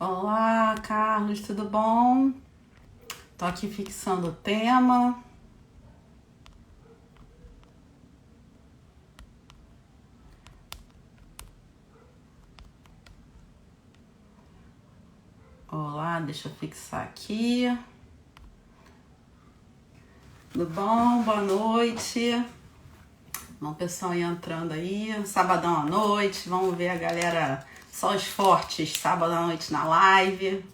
Olá, Carlos, tudo bom? Tô aqui fixando o tema. Olá, deixa eu fixar aqui. Tudo bom? Boa noite. Bom, pessoal aí entrando aí. Sabadão à noite. Vamos ver a galera, só os fortes, sábado à noite na live.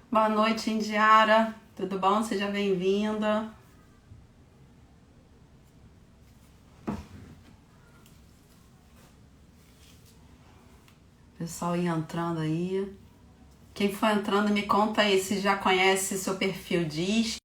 Boa noite, Indiara. Tudo bom? Seja bem-vinda. Pessoal aí entrando aí. Quem for entrando, me conta aí se já conhece seu perfil DISC.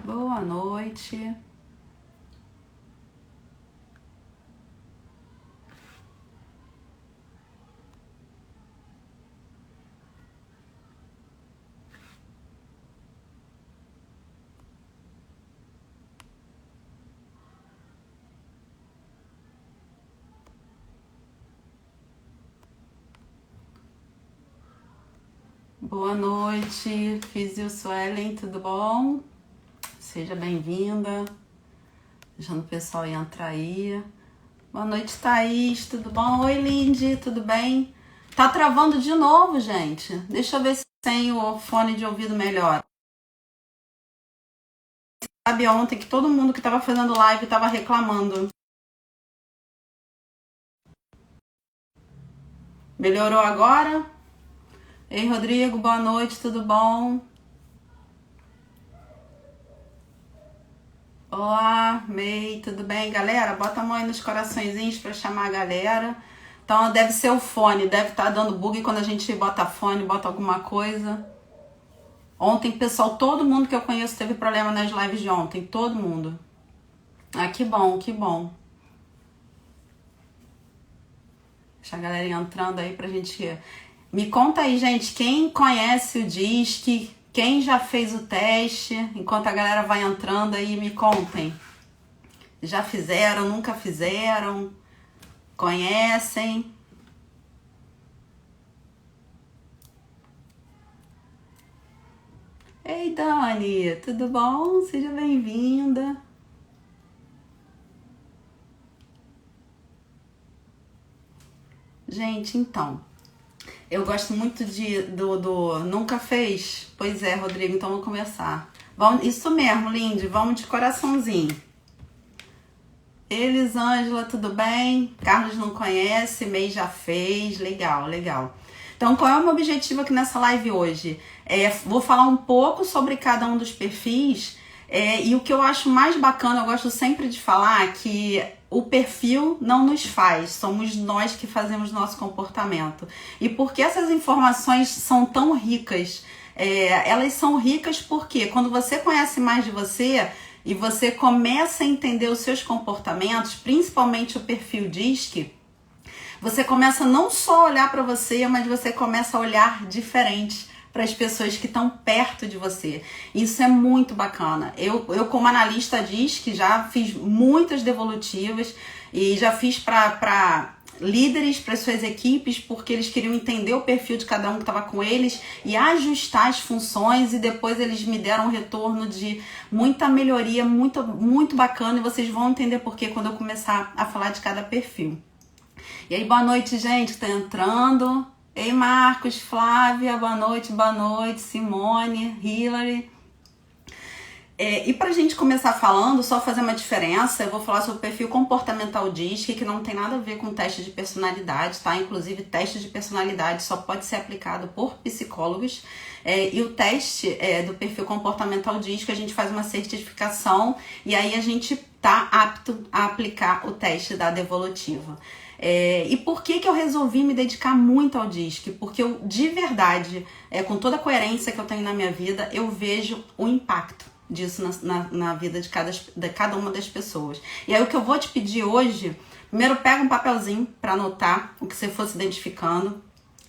Boa noite. Boa noite, Fizil Suelen, tudo bom? Seja bem-vinda. Deixando o pessoal aí entrar aí. Boa noite, Thaís, tudo bom? Oi, Lindy, tudo bem? Tá travando de novo, gente. Deixa eu ver se tem o fone de ouvido melhor. Sabe ontem que todo mundo que tava fazendo live tava reclamando. Melhorou agora? Ei, Rodrigo, boa noite, tudo bom? Olá, May, tudo bem? Galera, bota a mão aí nos coraçõezinhos pra chamar a galera. Então deve ser o fone, deve estar dando bug quando a gente bota fone, bota alguma coisa. Ontem, pessoal, todo mundo que eu conheço teve problema nas lives de ontem, todo mundo. Ah, que bom, que bom. Deixa a galera entrando aí pra gente... Me conta aí, gente, quem conhece o DISC, quem já fez o teste, enquanto a galera vai entrando aí, me contem. Já fizeram, nunca fizeram, conhecem? Ei, Dani, tudo bom? Seja bem-vinda. Gente, então, eu gosto muito do Nunca Fez? Pois é, Rodrigo, então vamos começar. Isso mesmo, Lindy, vamos de coraçãozinho. Elisângela, tudo bem? Carlos não conhece, May já fez, legal, legal. Então, qual é o meu objetivo aqui nessa live hoje? Vou falar um pouco sobre cada um dos perfis e o que eu acho mais bacana, eu gosto sempre de falar que o perfil não nos faz, somos nós que fazemos nosso comportamento. E por que essas informações são tão ricas? Elas são ricas porque quando você conhece mais de você e você começa a entender os seus comportamentos, principalmente o perfil DISC, você começa não só a olhar para você, mas você começa a olhar diferente para as pessoas que estão perto de você. Isso é muito bacana. Eu como analista DISC, já fiz muitas devolutivas e já fiz para líderes para suas equipes, porque eles queriam entender o perfil de cada um que estava com eles e ajustar as funções, e depois eles me deram um retorno de muita melhoria, muito bacana, e vocês vão entender por que quando eu começar a falar de cada perfil. E aí, boa noite, gente, que tá entrando. Ei, Marcos, Flávia, boa noite, Simone, Hilary. E pra gente começar falando, só fazer uma diferença, eu vou falar sobre o perfil comportamental DISC, que não tem nada a ver com teste de personalidade, tá? Inclusive, teste de personalidade só pode ser aplicado por psicólogos. E o teste do perfil comportamental DISC, a gente faz uma certificação e aí a gente tá apto a aplicar o teste da devolutiva. E por que eu resolvi me dedicar muito ao DISC? Porque eu, de verdade, com toda a coerência que eu tenho na minha vida, eu vejo o impacto disso na vida de cada uma das pessoas. E aí o que eu vou te pedir hoje, primeiro pega um papelzinho para anotar o que você for se identificando.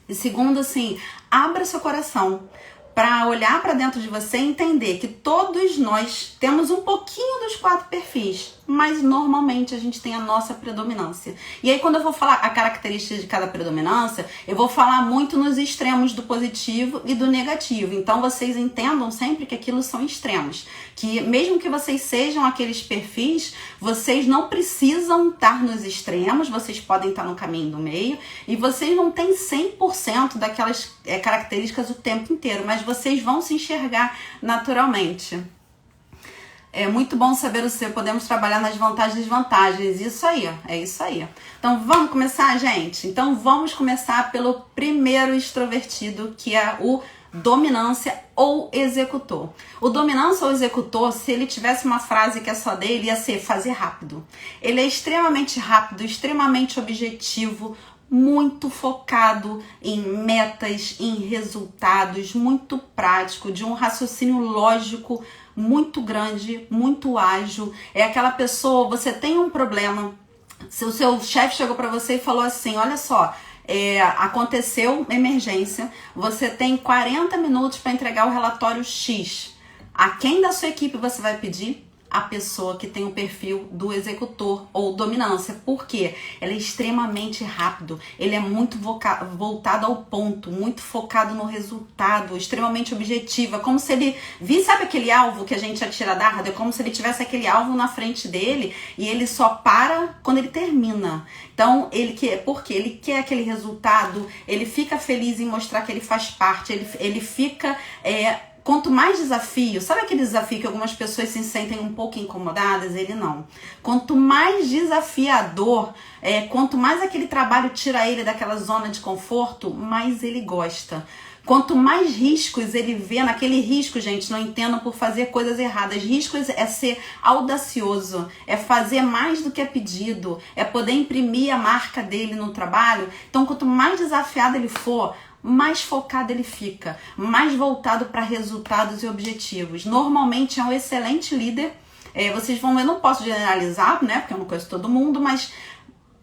E segundo, assim, abra seu coração para olhar para dentro de você e entender que todos nós temos um pouquinho dos 4 perfis, mas normalmente a gente tem a nossa predominância. E aí quando eu vou falar a característica de cada predominância, eu vou falar muito nos extremos do positivo e do negativo. Então vocês entendam sempre que aquilo são extremos, que mesmo que vocês sejam aqueles perfis, vocês não precisam estar nos extremos, vocês podem estar no caminho do meio, e vocês não têm 100% daquelas características o tempo inteiro, mas vocês vão se enxergar naturalmente. É muito bom saber o seu, podemos trabalhar nas vantagens e desvantagens, isso aí, é isso aí. Então vamos começar, gente? Então vamos começar pelo primeiro extrovertido, que é o dominância ou executor. O dominância ou executor, se ele tivesse uma frase que é só dele, ia ser fazer rápido. Ele é extremamente rápido, extremamente objetivo, muito focado em metas, em resultados, muito prático, de um raciocínio lógico muito grande, muito ágil. É aquela pessoa, você tem um problema, se o seu chefe chegou para você e falou assim, olha só, aconteceu emergência, você tem 40 minutos para entregar o relatório X. A quem da sua equipe você vai pedir? A pessoa que tem o perfil do executor ou dominância. Por quê? Ele é extremamente rápido, ele é muito voltado ao ponto, muito focado no resultado, extremamente objetivo. É como se ele visse, sabe aquele alvo que a gente atira dardo? É como se ele tivesse aquele alvo na frente dele e ele só para quando ele termina. Então, porque ele quer aquele resultado, ele fica feliz em mostrar que ele faz parte, ele fica... Quanto mais desafio, sabe aquele desafio que algumas pessoas se sentem um pouco incomodadas? Ele não. Quanto mais desafiador, quanto mais aquele trabalho tira ele daquela zona de conforto, mais ele gosta. Quanto mais riscos ele vê, naquele risco, gente, não entendam por fazer coisas erradas. Riscos é ser audacioso, é fazer mais do que é pedido, é poder imprimir a marca dele no trabalho. Então, quanto mais desafiado ele for, mais focado ele fica, mais voltado para resultados e objetivos. Normalmente é um excelente líder. Vocês vão ver, eu não posso generalizar, né, porque eu não conheço todo mundo, mas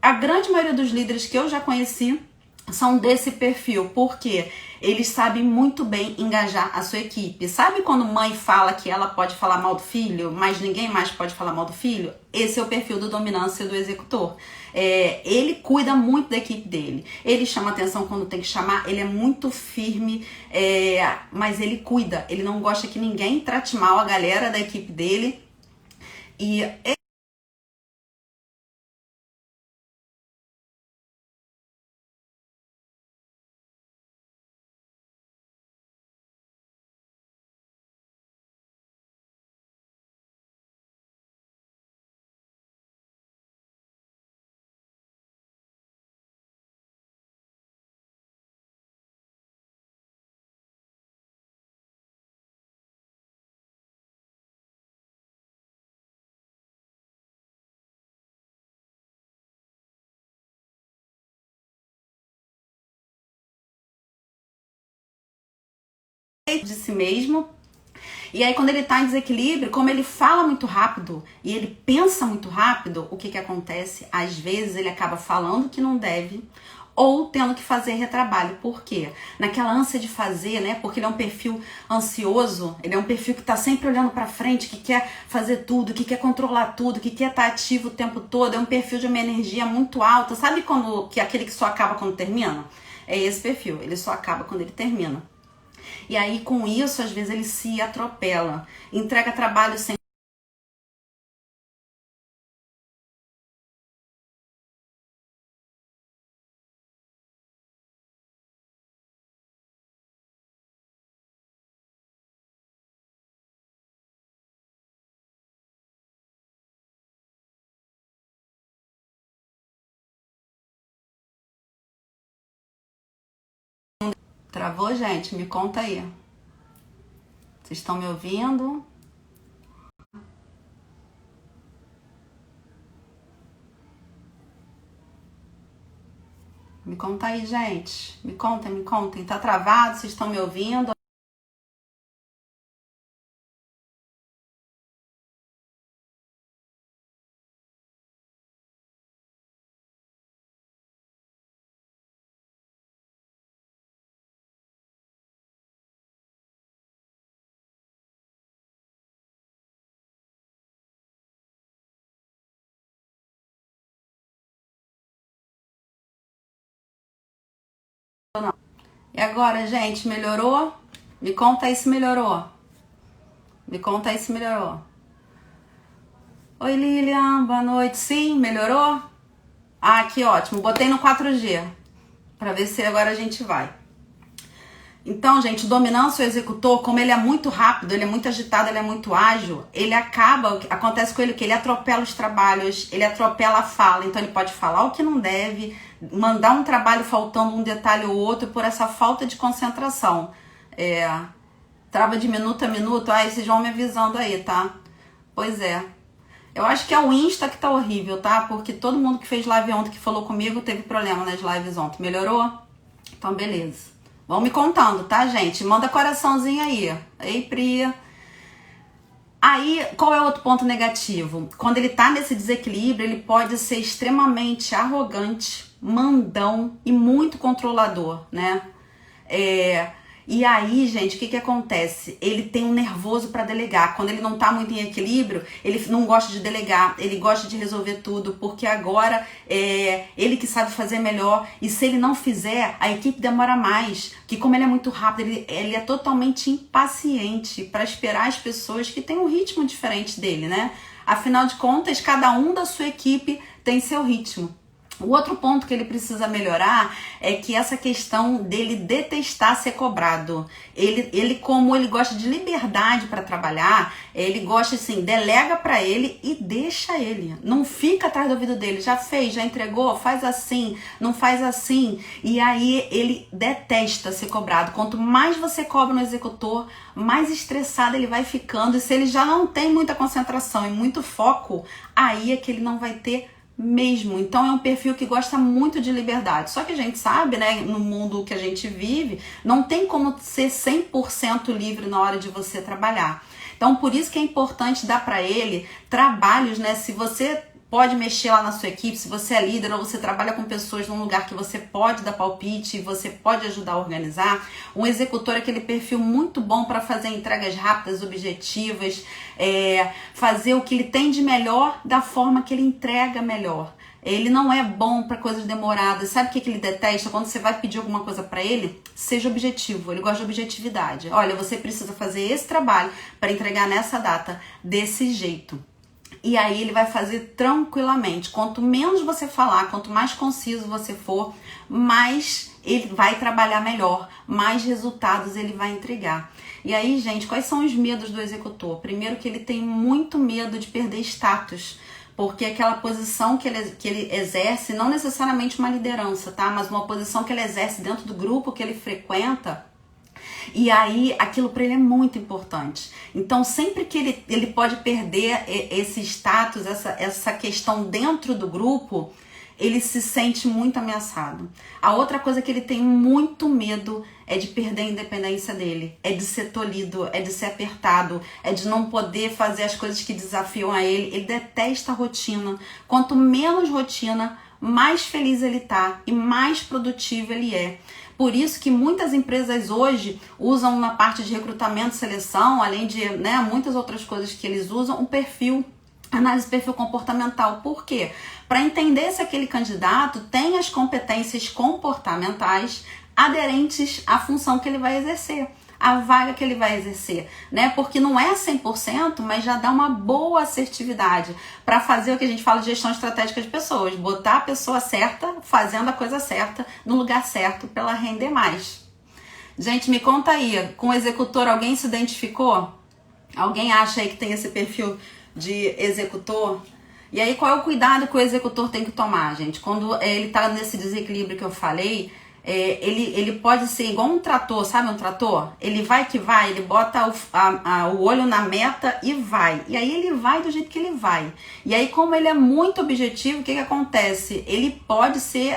a grande maioria dos líderes que eu já conheci são desse perfil, porque eles sabem muito bem engajar a sua equipe. Sabe quando mãe fala que ela pode falar mal do filho, mas ninguém mais pode falar mal do filho? Esse é o perfil do dominância e do executor. Ele cuida muito da equipe dele. Ele chama atenção quando tem que chamar, ele é muito firme, mas ele cuida. Ele não gosta que ninguém trate mal a galera da equipe dele. E de si mesmo. E aí quando ele tá em desequilíbrio, como ele fala muito rápido e ele pensa muito rápido, o que acontece? Às vezes ele acaba falando que não deve, ou tendo que fazer retrabalho. Por quê? Naquela ânsia de fazer, né? Porque ele é um perfil ansioso, ele é um perfil que tá sempre olhando para frente, que quer fazer tudo, que quer controlar tudo, que quer estar ativo o tempo todo, é um perfil de uma energia muito alta. Sabe quando que é aquele que só acaba quando termina? É esse perfil, ele só acaba quando ele termina. E aí, com isso, às vezes ele se atropela, entrega trabalho sem. Travou, gente? Me conta aí. Vocês estão me ouvindo? Me conta aí, gente. Me contem, me contem. Tá travado? Vocês estão me ouvindo? E agora, gente, melhorou? Me conta aí se melhorou. Me conta aí se melhorou. Oi, Lilian, boa noite. Sim, melhorou? Ah, que ótimo. Botei no 4G para ver se agora a gente vai. Então, gente, o dominância, o executor, como ele é muito rápido, ele é muito agitado, ele é muito ágil, ele acontece com ele que ele atropela os trabalhos, ele atropela a fala, então ele pode falar o que não deve, mandar um trabalho faltando um detalhe ou outro por essa falta de concentração. Trava de minuto a minuto, aí vocês vão me avisando aí, tá? Pois é. Eu acho que é o Insta que tá horrível, tá? Porque todo mundo que fez live ontem, que falou comigo, teve problema nas lives ontem. Melhorou? Então, beleza. Vão me contando, tá, gente? Manda coraçãozinho aí. Ei, Pri. Aí, qual é o outro ponto negativo? Quando ele tá nesse desequilíbrio, ele pode ser extremamente arrogante, mandão e muito controlador, né? E aí, gente, o que acontece? Ele tem um nervoso para delegar. Quando ele não tá muito em equilíbrio, ele não gosta de delegar, ele gosta de resolver tudo, porque agora é ele que sabe fazer melhor. E se ele não fizer, a equipe demora mais. Que como ele é muito rápido, ele é totalmente impaciente para esperar as pessoas que têm um ritmo diferente dele, né? Afinal de contas, cada um da sua equipe tem seu ritmo. O outro ponto que ele precisa melhorar é que essa questão dele detestar ser cobrado. Ele como ele gosta de liberdade para trabalhar, ele gosta assim, delega para ele e deixa ele. Não fica atrás do ouvido dele. Já fez, já entregou, faz assim, não faz assim. E aí ele detesta ser cobrado. Quanto mais você cobra no executor, mais estressado ele vai ficando. E se ele já não tem muita concentração e muito foco, aí é que ele não vai ter mesmo. Então é um perfil que gosta muito de liberdade. Só que a gente sabe, né, no mundo que a gente vive, não tem como ser 100% livre na hora de você trabalhar. Então por isso que é importante dar para ele trabalhos, né, se você pode mexer lá na sua equipe, se você é líder ou você trabalha com pessoas num lugar que você pode dar palpite, você pode ajudar a organizar. Um executor é aquele perfil muito bom para fazer entregas rápidas, objetivas, fazer o que ele tem de melhor da forma que ele entrega melhor. Ele não é bom para coisas demoradas. Sabe o que ele detesta? Quando você vai pedir alguma coisa para ele, seja objetivo. Ele gosta de objetividade. Olha, você precisa fazer esse trabalho para entregar nessa data desse jeito. E aí ele vai fazer tranquilamente. Quanto menos você falar, quanto mais conciso você for, mais ele vai trabalhar melhor, mais resultados ele vai entregar. E aí, gente, quais são os medos do executor? Primeiro que ele tem muito medo de perder status, porque aquela posição que ele exerce, não necessariamente uma liderança, tá? Mas uma posição que ele exerce dentro do grupo que ele frequenta, e aí aquilo para ele é muito importante. Então sempre que ele pode perder esse status, essa questão dentro do grupo, ele se sente muito ameaçado. A outra coisa que ele tem muito medo é de perder a independência dele, é de ser tolhido, é de ser apertado, é de não poder fazer as coisas que desafiam a ele. Ele detesta a rotina. Quanto menos rotina, mais feliz ele tá e mais produtivo ele é. Por isso que muitas empresas hoje usam na parte de recrutamento e seleção, além de, né, muitas outras coisas que eles usam, um perfil, análise de perfil comportamental. Por quê? Para entender se aquele candidato tem as competências comportamentais aderentes à função que ele vai exercer, a vaga que ele vai exercer, né? Porque não é 100%, mas já dá uma boa assertividade para fazer o que a gente fala de gestão estratégica de pessoas, botar a pessoa certa, fazendo a coisa certa, no lugar certo, para ela render mais. Gente, me conta aí, com o executor alguém se identificou? Alguém acha aí que tem esse perfil de executor? E aí qual é o cuidado que o executor tem que tomar, gente? Quando ele tá nesse desequilíbrio que eu falei, ele pode ser igual um trator, sabe um trator? Ele vai que vai, ele bota o olho na meta e vai. E aí ele vai do jeito que ele vai. E aí como ele é muito objetivo, o que acontece? Ele pode ser...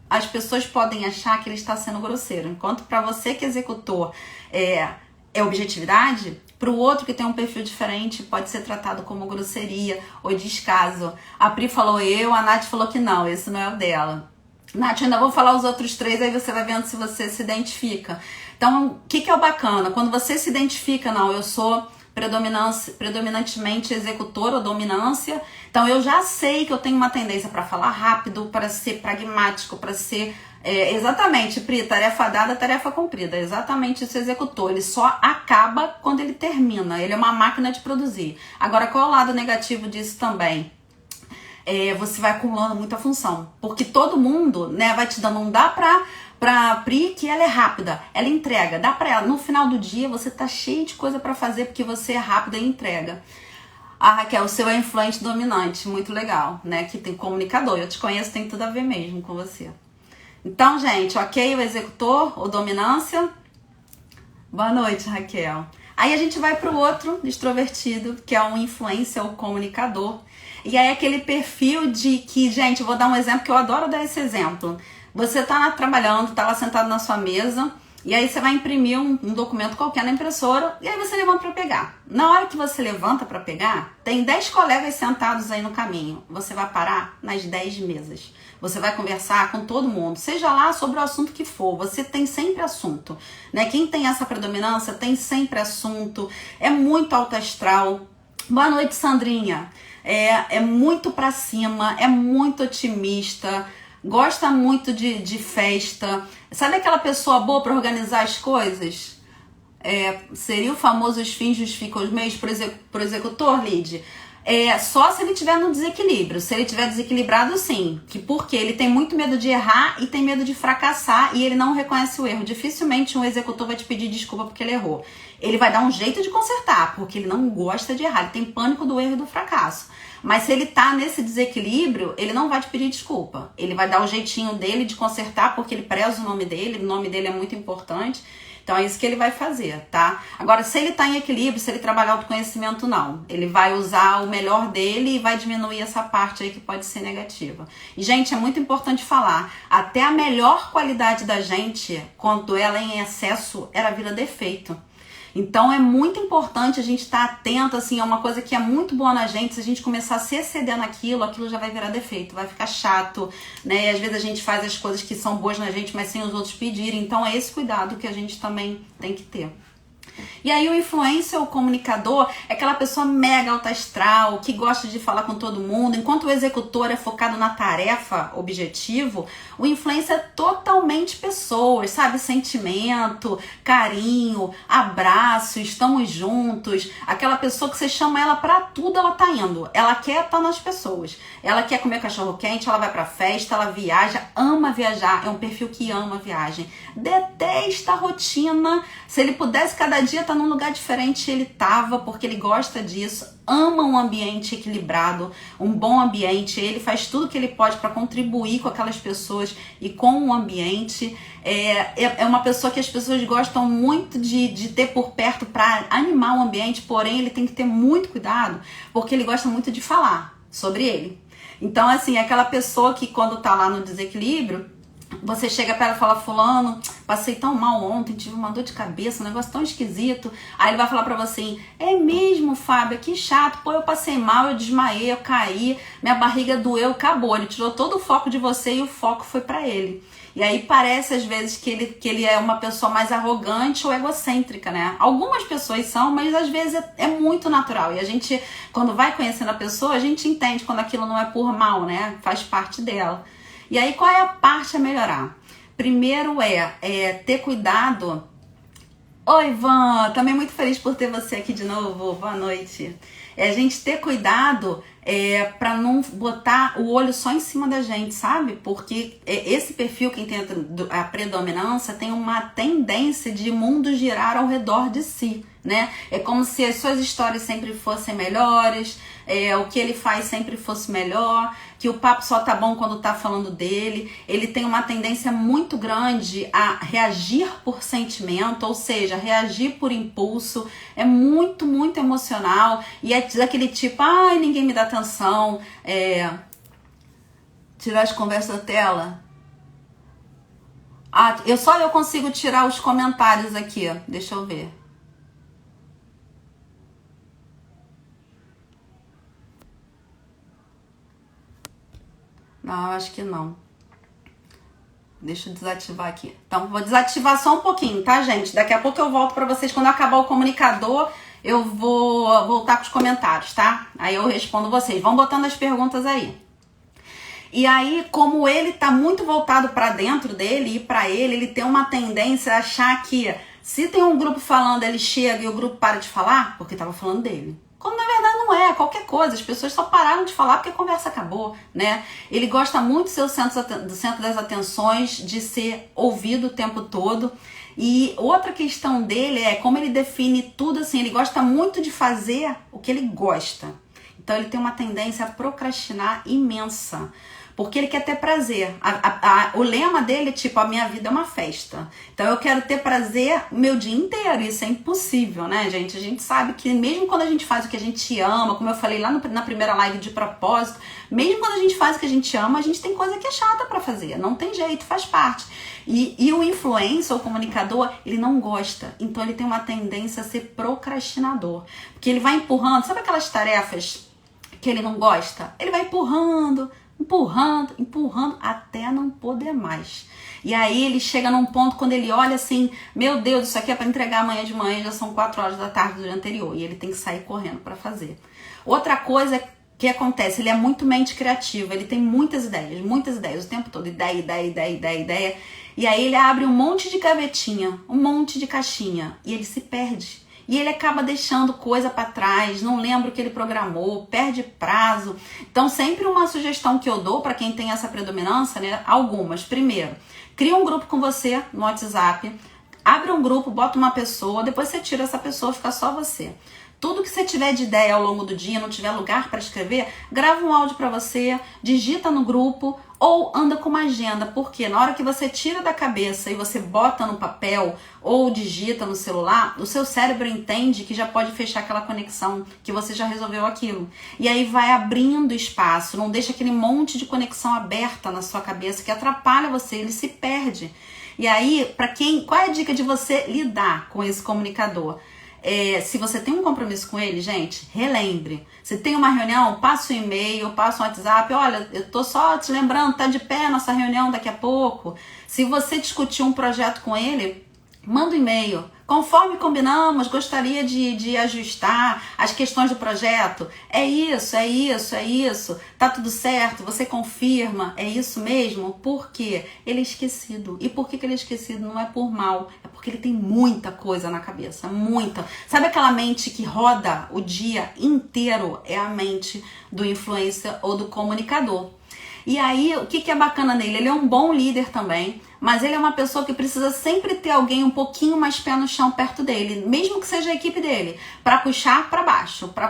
as pessoas podem achar que ele está sendo grosseiro. Enquanto para você que é executor é objetividade, para o outro que tem um perfil diferente pode ser tratado como grosseria ou descaso. A Pri falou a Nath falou que não, esse não é o dela. Nath, ainda vou falar os outros 3, aí você vai vendo se você se identifica. Então, o que é o bacana? Quando você se identifica, não, eu sou predominantemente executor ou dominância, então eu já sei que eu tenho uma tendência para falar rápido, para ser pragmático, para ser... exatamente, Pri, tarefa dada, tarefa cumprida, exatamente isso, executor, ele só acaba quando ele termina, ele é uma máquina de produzir. Agora, qual é o lado negativo disso também? Você vai acumulando muita função, porque todo mundo, né, vai te dando, não dá pra Pri que ela é rápida, ela entrega, dá pra ela, no final do dia você tá cheio de coisa pra fazer porque você é rápida e entrega. A Raquel, o seu é influente dominante, muito legal, né, que tem comunicador, eu te conheço, tem tudo a ver mesmo com você. Então, gente, ok, o executor, ou dominância? Boa noite, Raquel. Aí a gente vai pro outro, extrovertido, que é um influencer ou comunicador. E aí aquele perfil de que, gente, eu vou dar um exemplo que eu adoro dar esse exemplo. Você tá lá trabalhando, tá lá sentado na sua mesa, e aí você vai imprimir um documento qualquer na impressora, e aí você levanta para pegar. Na hora que você levanta para pegar, tem 10 colegas sentados aí no caminho. Você vai parar nas 10 mesas. Você vai conversar com todo mundo, seja lá sobre o assunto que for, você tem sempre assunto, né? Quem tem essa predominância tem sempre assunto, é muito alto astral. Boa noite, Sandrinha. É muito pra cima, é muito otimista, gosta muito de festa. Sabe aquela pessoa boa para organizar as coisas? Seria o famoso os fins justificam os meios pro executor, Lid? Só se ele tiver no desequilíbrio. Se ele tiver desequilibrado, sim. Porque ele tem muito medo de errar e tem medo de fracassar e ele não reconhece o erro. Dificilmente um executor vai te pedir desculpa porque ele errou. Ele vai dar um jeito de consertar, porque ele não gosta de errar. Ele tem pânico do erro e do fracasso. Mas se ele tá nesse desequilíbrio, ele não vai te pedir desculpa. Ele vai dar o jeitinho dele de consertar, porque ele preza o nome dele é muito importante. Então é isso que ele vai fazer, tá? Agora, se ele tá em equilíbrio, se ele trabalhar autoconhecimento, não. Ele vai usar o melhor dele e vai diminuir essa parte aí que pode ser negativa. E, gente, é muito importante falar, até a melhor qualidade da gente, quando ela é em excesso, ela vira defeito. Então é muito importante a gente estar atento, assim, a uma coisa que é muito boa na gente. Se a gente começar a se exceder naquilo, aquilo já vai virar defeito, vai ficar chato, né? E às vezes a gente faz as coisas que são boas na gente, mas sem os outros pedirem. Então é esse cuidado que a gente também tem que ter. E aí o influencer, o comunicador, é aquela pessoa mega alta astral, que gosta de falar com todo mundo. Enquanto o executor é focado na tarefa, objetivo, o influencer é totalmente pessoas, sabe? Sentimento, carinho, abraço, estamos juntos. Aquela pessoa que você chama ela pra tudo, ela tá indo. Ela quer estar nas pessoas. Ela quer comer cachorro quente, ela vai pra festa, ela viaja, ama viajar. É um perfil que ama viagem. Detesta a rotina. Se ele pudesse cada dia estar num lugar diferente, ele tava, porque ele gosta disso, ama um ambiente equilibrado, um bom ambiente, ele faz tudo que ele pode para contribuir com aquelas pessoas e com o ambiente. É uma pessoa que as pessoas gostam muito de ter por perto para animar o ambiente, porém ele tem que ter muito cuidado, porque ele gosta muito de falar sobre ele. Então, assim, é aquela pessoa que quando tá lá no desequilíbrio, Você chega para ela e fala, fulano, passei tão mal ontem, tive uma dor de cabeça, um negócio tão esquisito. Aí ele vai falar pra você, é mesmo, Fábio, que chato, pô, eu passei mal, eu desmaiei, eu caí, minha barriga doeu, acabou. Ele tirou todo o foco de você e o foco foi pra ele. E aí parece às vezes que ele é uma pessoa mais arrogante ou egocêntrica, né? Algumas pessoas são, mas às vezes é muito natural. E a gente, quando vai conhecendo a pessoa, a gente entende quando aquilo não é por mal, né? Faz parte dela. E aí, qual é a parte a melhorar? Primeiro ter cuidado. Oi, Ivan, também muito feliz por ter você aqui de novo. Boa noite. É a gente ter cuidado para não botar o olho só em cima da gente, sabe? Porque esse perfil, quem tem a predominância, tem uma tendência de mundo girar ao redor de si, né? É como se as suas histórias sempre fossem melhores, o que ele faz sempre fosse melhor, que o papo só tá bom quando tá falando dele. Ele tem uma tendência muito grande a reagir por sentimento, ou seja, reagir por impulso. É muito, muito emocional e é daquele tipo, ai, ninguém me dá atenção. Tirar as conversas da tela. Eu consigo tirar os comentários aqui, deixa eu ver. Não, acho que não. Deixa eu desativar aqui. Então, vou desativar só um pouquinho, tá, gente? Daqui a pouco eu volto pra vocês. Quando acabar o comunicador, eu vou voltar com os comentários, tá? Aí eu respondo vocês. Vão botando as perguntas aí. E aí, como ele tá muito voltado pra dentro dele e pra ele tem uma tendência a achar que se tem um grupo falando, ele chega e o grupo para de falar, porque tava falando dele. Quando na verdade não é, qualquer coisa, as pessoas só pararam de falar porque a conversa acabou, né? Ele gosta muito de ser o centro das atenções, de ser ouvido o tempo todo. E outra questão dele é como ele define tudo assim, ele gosta muito de fazer o que ele gosta. Então ele tem uma tendência a procrastinar imensa. Porque ele quer ter prazer. O lema dele é tipo, a minha vida é uma festa. Então eu quero ter prazer o meu dia inteiro. Isso é impossível, né, gente? A gente sabe que mesmo quando a gente faz o que a gente ama, como eu falei lá na primeira live de propósito, mesmo quando a gente faz o que a gente ama, a gente tem coisa que é chata pra fazer. Não tem jeito, faz parte. E o influencer, o comunicador, ele não gosta. Então ele tem uma tendência a ser procrastinador. Porque ele vai empurrando, sabe aquelas tarefas que ele não gosta? Ele vai empurrando até não poder mais. E aí ele chega num ponto quando ele olha assim, meu Deus, isso aqui é para entregar amanhã de manhã, já são 4 horas da tarde do dia anterior, e ele tem que sair correndo para fazer. Outra coisa que acontece, ele é muito mente criativa, ele tem muitas ideias o tempo todo, ideia, e aí ele abre um monte de gavetinha, um monte de caixinha, e ele se perde. E ele acaba deixando coisa para trás, não lembra o que ele programou, perde prazo. Então, sempre uma sugestão que eu dou para quem tem essa predominância, né? Algumas. Primeiro, cria um grupo com você no WhatsApp, abre um grupo, bota uma pessoa, depois você tira essa pessoa, fica só você. Tudo que você tiver de ideia ao longo do dia, não tiver lugar para escrever, grava um áudio para você, digita no grupo ou anda com uma agenda, porque na hora que você tira da cabeça e você bota no papel ou digita no celular, o seu cérebro entende que já pode fechar aquela conexão, que você já resolveu aquilo. E aí vai abrindo espaço, não deixa aquele monte de conexão aberta na sua cabeça que atrapalha você, ele se perde. E aí, qual é a dica de você lidar com esse comunicador? Se você tem um compromisso com ele, gente, relembre. Se tem uma reunião, passa um e-mail, passa um WhatsApp. Olha, eu tô só te lembrando, tá de pé nossa reunião daqui a pouco. Se você discutir um projeto com ele, manda um e-mail. Conforme combinamos, gostaria de ajustar as questões do projeto. É isso. Tá tudo certo? Você confirma? É isso mesmo? Por quê? Ele é esquecido. E por que ele é esquecido? Não é por mal. É porque ele tem muita coisa na cabeça. Muita. Sabe aquela mente que roda o dia inteiro? É a mente do influencer ou do comunicador. E aí, o que é bacana nele? Ele é um bom líder também, mas ele é uma pessoa que precisa sempre ter alguém um pouquinho mais pé no chão perto dele, mesmo que seja a equipe dele, para puxar para baixo, para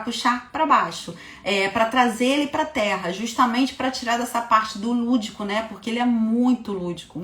trazer ele para terra, justamente para tirar dessa parte do lúdico, né? Porque ele é muito lúdico,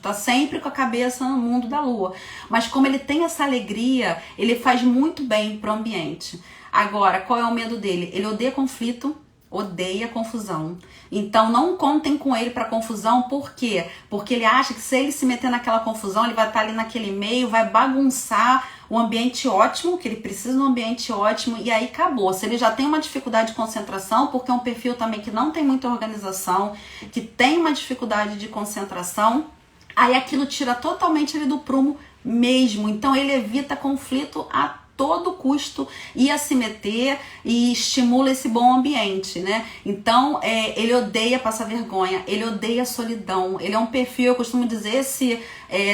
tá sempre com a cabeça no mundo da lua. Mas como ele tem essa alegria, ele faz muito bem pro ambiente. Agora, qual é o medo dele? Ele odeia conflito. odeia confusão. Então não contem com ele para confusão, por quê? Porque ele acha que se ele se meter naquela confusão, ele vai estar ali naquele meio, vai bagunçar o ambiente ótimo, que ele precisa de um ambiente ótimo, e aí acabou. Se ele já tem uma dificuldade de concentração, porque é um perfil também que não tem muita organização, que tem uma dificuldade de concentração, aí aquilo tira totalmente ele do prumo mesmo. Então ele evita conflito a todo custo, ia se meter e estimula esse bom ambiente, né? Então, ele odeia passar vergonha, ele odeia solidão, ele é um perfil, eu costumo dizer,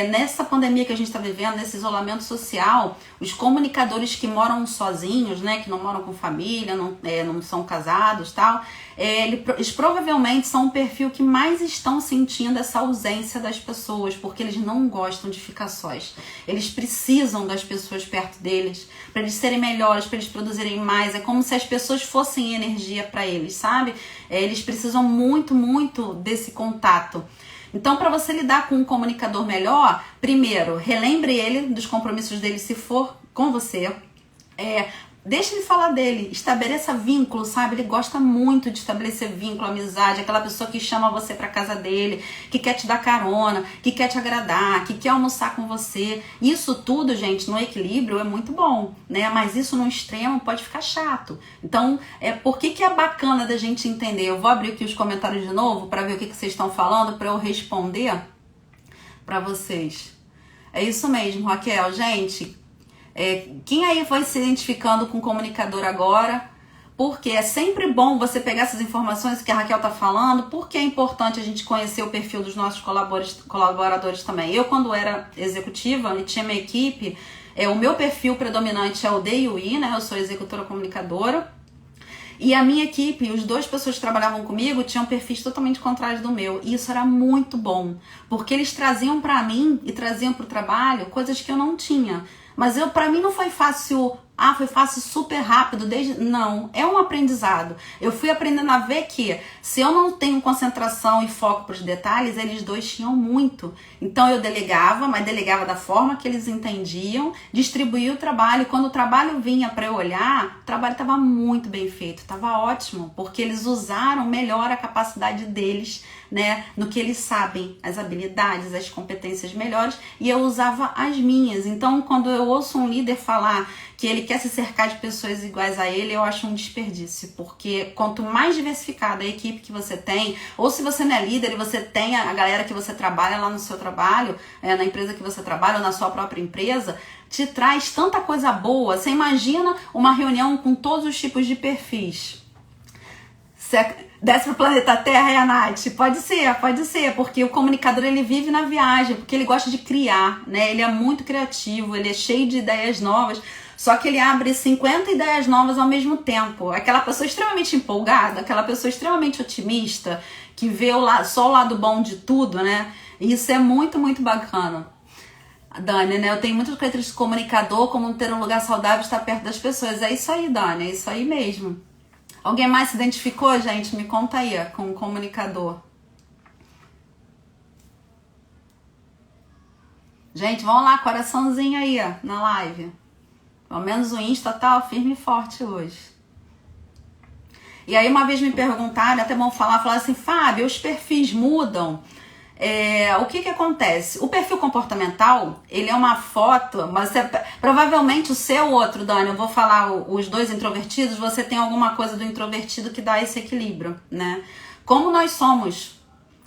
nessa pandemia que a gente está vivendo, nesse isolamento social, os comunicadores que moram sozinhos, né, que não moram com família, não são casados, tal, eles provavelmente são um perfil que mais estão sentindo essa ausência das pessoas, porque eles não gostam de ficar sós. Eles precisam das pessoas perto deles, para eles serem melhores, para eles produzirem mais. É como se as pessoas fossem energia para eles, sabe? Eles precisam muito, muito desse contato. Então, para você lidar com um comunicador melhor, primeiro, relembre ele dos compromissos dele se for com você. Deixa ele falar dele, estabeleça vínculo, sabe? Ele gosta muito de estabelecer vínculo, amizade, aquela pessoa que chama você pra casa dele, que quer te dar carona, que quer te agradar, que quer almoçar com você. Isso tudo, gente, no equilíbrio é muito bom, né? Mas isso no extremo pode ficar chato. Então, por que é bacana da gente entender? Eu vou abrir aqui os comentários de novo para ver o que vocês estão falando, para eu responder para vocês. É isso mesmo, Raquel, gente. Quem aí foi se identificando com o comunicador agora? Porque é sempre bom você pegar essas informações que a Raquel tá falando, porque é importante a gente conhecer o perfil dos nossos colaboradores também. Eu, quando era executiva e tinha minha equipe, o meu perfil predominante é o D e o I, né? Eu sou executora comunicadora. E a minha equipe, os 2 pessoas que trabalhavam comigo, tinham perfis totalmente contrários do meu. E isso era muito bom, porque eles traziam pra mim e traziam pro trabalho coisas que eu não tinha. Mas pra mim não foi fácil, foi fácil super rápido, não, é um aprendizado. Eu fui aprendendo a ver que se eu não tenho concentração e foco pros detalhes, eles 2 tinham muito. Então eu delegava, mas delegava da forma que eles entendiam, distribuía o trabalho, e quando o trabalho vinha para eu olhar, o trabalho estava muito bem feito, estava ótimo, porque eles usaram melhor a capacidade deles, né, no que eles sabem, as habilidades, as competências melhores, e eu usava as minhas. Então, quando eu ouço um líder falar que ele quer se cercar de pessoas iguais a ele, eu acho um desperdício, porque quanto mais diversificada a equipe que você tem, ou se você não é líder e você tem a galera que você trabalha lá no seu trabalho, na empresa que você trabalha, ou na sua própria empresa, te traz tanta coisa boa. Você imagina uma reunião com todos os tipos de perfis. Desce pro planeta Terra, Nath? Pode ser, porque o comunicador ele vive na viagem, porque ele gosta de criar, né? Ele é muito criativo, ele é cheio de ideias novas, só que ele abre 50 ideias novas ao mesmo tempo. Aquela pessoa extremamente empolgada, aquela pessoa extremamente otimista, que vê só o lado bom de tudo, né? E isso é muito, muito bacana. Dani, né? Eu tenho muitas características de comunicador, como ter um lugar saudável e estar perto das pessoas. É isso aí, Dani, é isso aí mesmo. Alguém mais se identificou, gente? Me conta aí, com o comunicador. Gente, vamos lá, coraçãozinho aí, na live. Pelo menos o Insta tá firme e forte hoje. E aí uma vez me perguntaram, até bom falaram assim, Fábio, os perfis mudam. O que acontece? O perfil comportamental, ele é uma foto, mas provavelmente o seu outro, Dani, eu vou falar os 2 introvertidos, você tem alguma coisa do introvertido que dá esse equilíbrio, né? Como nós somos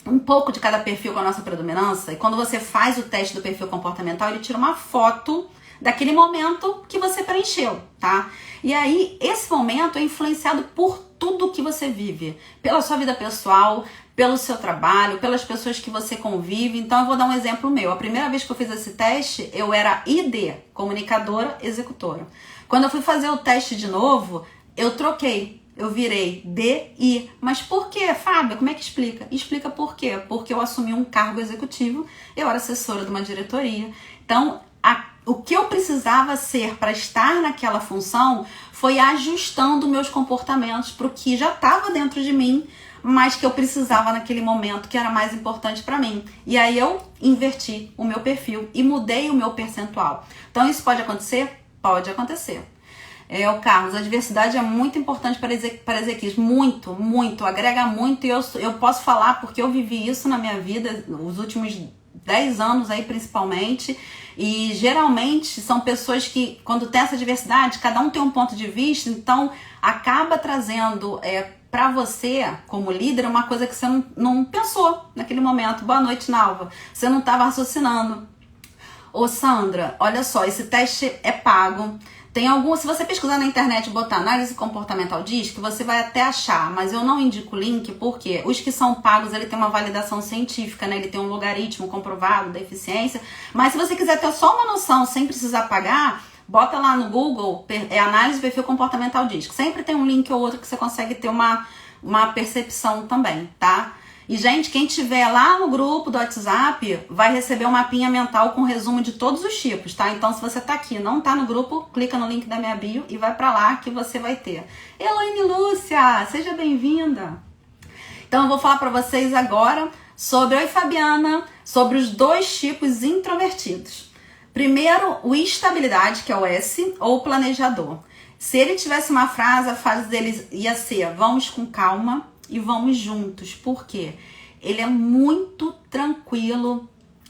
um pouco de cada perfil com a nossa predominância, e quando você faz o teste do perfil comportamental, ele tira uma foto daquele momento que você preencheu, tá? E aí, esse momento é influenciado por tudo que você vive, pela sua vida pessoal, pelo seu trabalho, pelas pessoas que você convive. Então eu vou dar um exemplo meu. A primeira vez que eu fiz esse teste, eu era ID, comunicadora, executora. Quando eu fui fazer o teste de novo, eu troquei. Eu virei DI. Mas por quê, Fábio? Como é que explica? Explica por quê. Porque eu assumi um cargo executivo, eu era assessora de uma diretoria. Então, o que eu precisava ser para estar naquela função foi ajustando meus comportamentos para o que já estava dentro de mim, mas que eu precisava naquele momento, que era mais importante para mim. E aí eu inverti o meu perfil e mudei o meu percentual. Então isso pode acontecer? Pode acontecer. O Carlos, a diversidade é muito importante para as equipes, muito, muito, agrega muito, e eu posso falar porque eu vivi isso na minha vida, os últimos 10 anos aí principalmente, e geralmente são pessoas que, quando tem essa diversidade, cada um tem um ponto de vista, então acaba trazendo para você, como líder, uma coisa que você não pensou naquele momento. Boa noite, Nalva. Você não estava raciocinando. Ô Sandra, olha só, esse teste é pago. Tem se você pesquisar na internet e botar análise comportamental DISC, você vai até achar, mas eu não indico o link porque os que são pagos, ele tem uma validação científica, né? Ele tem um logaritmo comprovado da eficiência, mas se você quiser ter só uma noção sem precisar pagar, bota lá no Google, análise perfil comportamental DISC. Sempre tem um link ou outro que você consegue ter uma percepção também, tá? E, gente, quem tiver lá no grupo do WhatsApp vai receber um mapinha mental com resumo de todos os tipos, tá? Então, se você tá aqui e não tá no grupo, clica no link da minha bio e vai pra lá que você vai ter. Elaine Lúcia, seja bem-vinda! Então, eu vou falar pra vocês agora sobre, oi Fabiana, sobre os 2 tipos introvertidos. Primeiro, o estabilidade, que é o S, ou o planejador. Se ele tivesse uma frase, a frase dele ia ser, vamos com calma e vamos juntos. Por quê? Ele é muito tranquilo,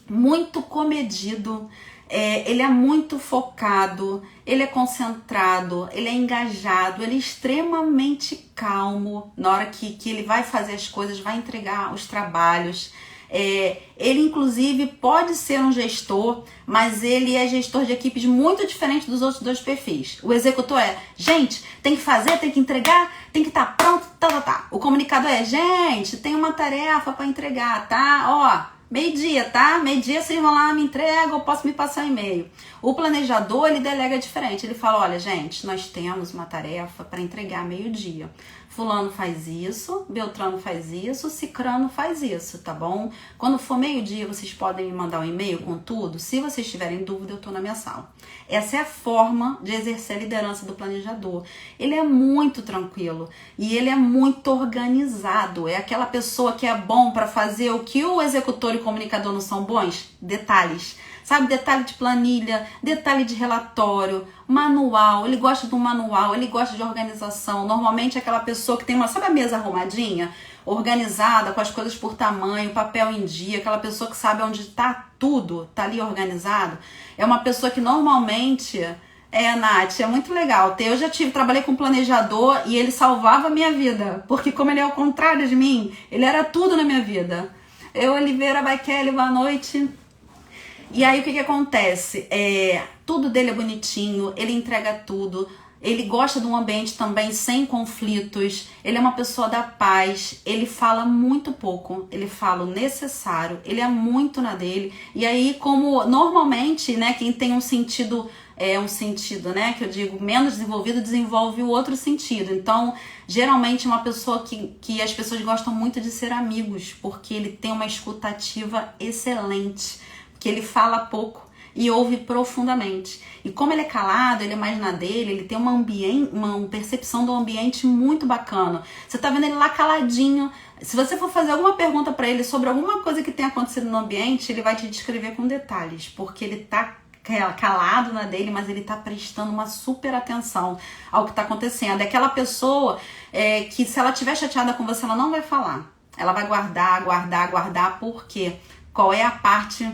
muito comedido, ele é muito focado, ele é concentrado, ele é engajado, ele é extremamente calmo na hora que ele vai fazer as coisas, vai entregar os trabalhos. Ele inclusive pode ser um gestor, mas ele é gestor de equipes muito diferente dos outros 2 perfis. O executor gente, tem que fazer, tem que entregar, tem que estar pronto, tá. O comunicador gente, tem uma tarefa para entregar, tá? Meio-dia, tá? Meio-dia vocês vão lá, me entregam, eu posso me passar um e-mail. O planejador, ele delega diferente. Ele fala, olha, gente, nós temos uma tarefa para entregar meio-dia. Fulano faz isso, Beltrano faz isso, Cicrano faz isso, tá bom? Quando for meio-dia, vocês podem me mandar um e-mail com tudo. Se vocês tiverem dúvida, eu tô na minha sala. Essa é a forma de exercer a liderança do planejador. Ele é muito tranquilo e ele é muito organizado. É aquela pessoa que é bom para fazer o que o executor e o comunicador não são bons? Detalhes. Sabe, detalhe de planilha, detalhe de relatório, manual, ele gosta de um manual, ele gosta de organização. Normalmente é aquela pessoa que tem sabe a mesa arrumadinha? Organizada, com as coisas por tamanho, papel em dia, aquela pessoa que sabe onde tá tudo, tá ali organizado. É uma pessoa que normalmente, Nath, é muito legal. Eu já trabalhei com um planejador e ele salvava a minha vida, porque como ele é ao contrário de mim, ele era tudo na minha vida. Oliveira Baikele, boa noite. E aí o que acontece? Tudo dele é bonitinho, ele entrega tudo, ele gosta de um ambiente também sem conflitos, ele é uma pessoa da paz, ele fala muito pouco, ele fala o necessário, ele é muito na dele. E aí, como normalmente, né, quem tem um sentido, né, que eu digo, menos desenvolvido, desenvolve o outro sentido. Então, geralmente é uma pessoa que as pessoas gostam muito de ser amigos, porque ele tem uma escutativa excelente, que ele fala pouco e ouve profundamente. E como ele é calado, ele é mais na dele, ele tem uma percepção do ambiente muito bacana. Você tá vendo ele lá caladinho. Se você for fazer alguma pergunta para ele sobre alguma coisa que tenha acontecido no ambiente, ele vai te descrever com detalhes, porque ele tá calado na dele, mas ele tá prestando uma super atenção ao que tá acontecendo. É aquela pessoa que se ela estiver chateada com você, ela não vai falar. Ela vai guardar, por quê? Qual é a parte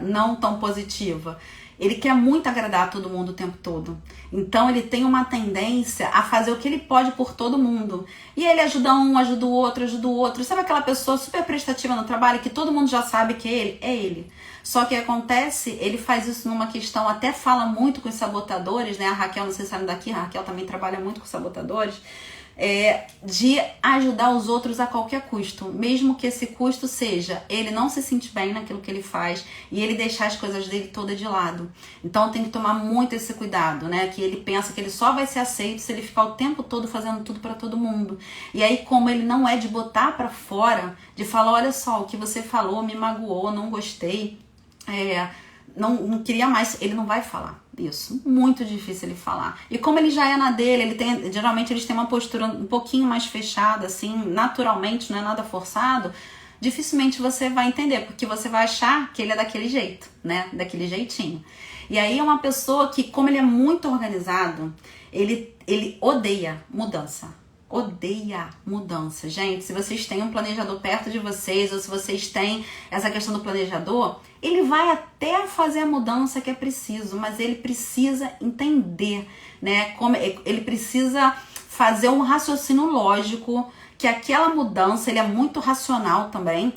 não tão positiva? Ele quer muito agradar a todo mundo o tempo todo. Então ele tem uma tendência a fazer o que ele pode por todo mundo. E ele ajuda um, ajuda o outro. Sabe aquela pessoa super prestativa no trabalho que todo mundo já sabe que é ele? É ele. Só que acontece, ele faz isso numa questão, até fala muito com os sabotadores, né? A Raquel, não sei se saiu daqui, a Raquel também trabalha muito com sabotadores. De ajudar os outros a qualquer custo, mesmo que esse custo seja ele não se sentir bem naquilo que ele faz e ele deixar as coisas dele toda de lado. Então tem que tomar muito esse cuidado, né? Que ele pensa que ele só vai ser aceito se ele ficar o tempo todo fazendo tudo para todo mundo. E aí, como ele não é de botar para fora, de falar, olha só, o que você falou me magoou, não gostei, não queria mais, ele não vai falar isso. Muito difícil ele falar. E como ele já é na dele, geralmente eles têm uma postura um pouquinho mais fechada, assim, naturalmente, não é nada forçado. dificilmente você vai entender, porque você vai achar que ele é daquele jeito, né? Daquele jeitinho. E aí é uma pessoa que, como ele é muito organizado, ele odeia mudança. Odeia mudança. Gente, se vocês têm um planejador perto de vocês, ou se vocês têm essa questão do planejador, ele vai até fazer a mudança que é preciso, mas ele precisa entender, né? Como ele precisa fazer um raciocínio lógico, que aquela mudança, ele é muito racional também,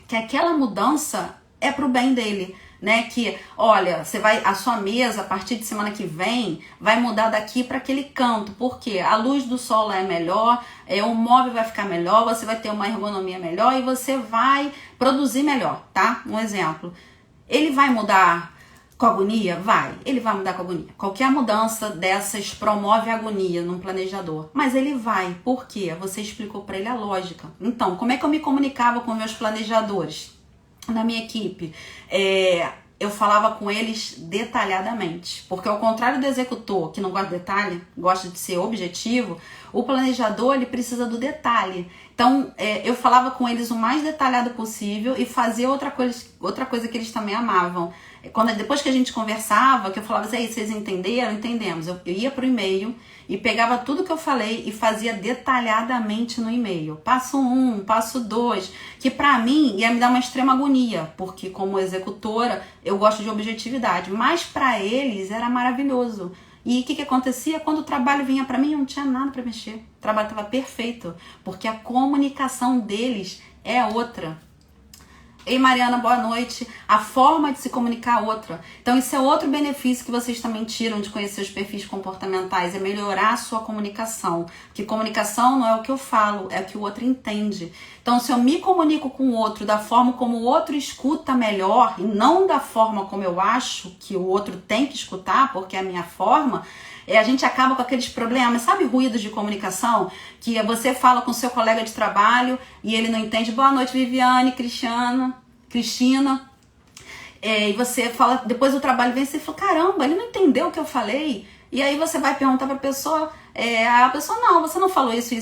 que aquela mudança é pro bem dele, né? Que, olha, a sua mesa, a partir de semana que vem, vai mudar daqui para aquele canto, porque a luz do sol lá é melhor, o móvel vai ficar melhor, você vai ter uma ergonomia melhor e você vai produzir melhor, tá? Um exemplo. Ele vai mudar com agonia? Vai. Ele vai mudar com agonia. Qualquer mudança dessas promove agonia num planejador. Mas ele vai. Por quê? Você explicou para ele a lógica. Então, como é que eu me comunicava com meus planejadores na minha equipe? Eu falava com eles detalhadamente. Porque ao contrário do executor, que não gosta de detalhe, gosta de ser objetivo, o planejador, ele precisa do detalhe. Então, eu falava com eles o mais detalhado possível e fazia outra coisa que eles também amavam. Depois que a gente conversava, que eu falava assim, vocês entenderam? Entendemos. Eu ia pro e-mail e pegava tudo que eu falei e fazia detalhadamente no e-mail. Passo 1, passo 2, que pra mim ia me dar uma extrema agonia, porque como executora eu gosto de objetividade, mas pra eles era maravilhoso. E o que acontecia? Quando o trabalho vinha pra mim, eu não tinha nada pra mexer. O trabalho estava perfeito, porque a comunicação deles é outra. Ei, Mariana, boa noite. A forma de se comunicar é outra. Então, isso é outro benefício que vocês também tiram de conhecer os perfis comportamentais, é melhorar a sua comunicação. Porque comunicação não é o que eu falo, é o que o outro entende. Então, se eu me comunico com o outro da forma como o outro escuta melhor, e não da forma como eu acho que o outro tem que escutar, porque é a minha forma, a gente acaba com aqueles problemas, sabe, ruídos de comunicação? Que você fala com seu colega de trabalho e ele não entende. Boa noite, Viviane, Cristina. E você fala, depois do trabalho vem e você fala, caramba, ele não entendeu o que eu falei. E aí você vai perguntar pra pessoa, a pessoa, não, você não falou isso,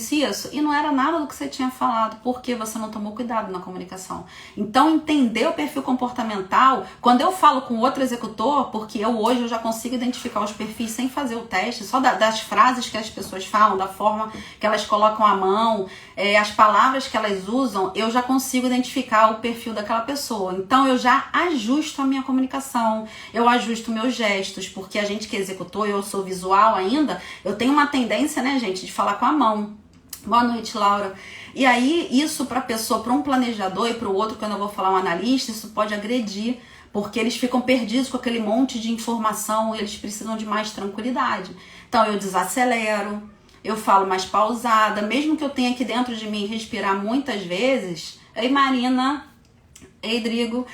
e não era nada do que você tinha falado, porque você não tomou cuidado na comunicação. Então, entender o perfil comportamental, quando eu falo com outro executor, porque hoje eu já consigo identificar os perfis sem fazer o teste, só das frases que as pessoas falam, da forma que elas colocam a mão, as palavras que elas usam, eu já consigo identificar o perfil daquela pessoa. Então, eu já ajusto a minha comunicação, eu ajusto meus gestos, porque a gente que é executor, eu sou visual ainda, eu tenho uma tendência, né, gente, de falar com a mão. Boa noite, Laura. E aí, isso para pessoa, para um planejador e para o outro, quando eu vou falar um analista, isso pode agredir, porque eles ficam perdidos com aquele monte de informação, eles precisam de mais tranquilidade. Então, eu desacelero, eu falo mais pausada, mesmo que eu tenha aqui dentro de mim respirar muitas vezes. Ei, Marina, ei, Drigo,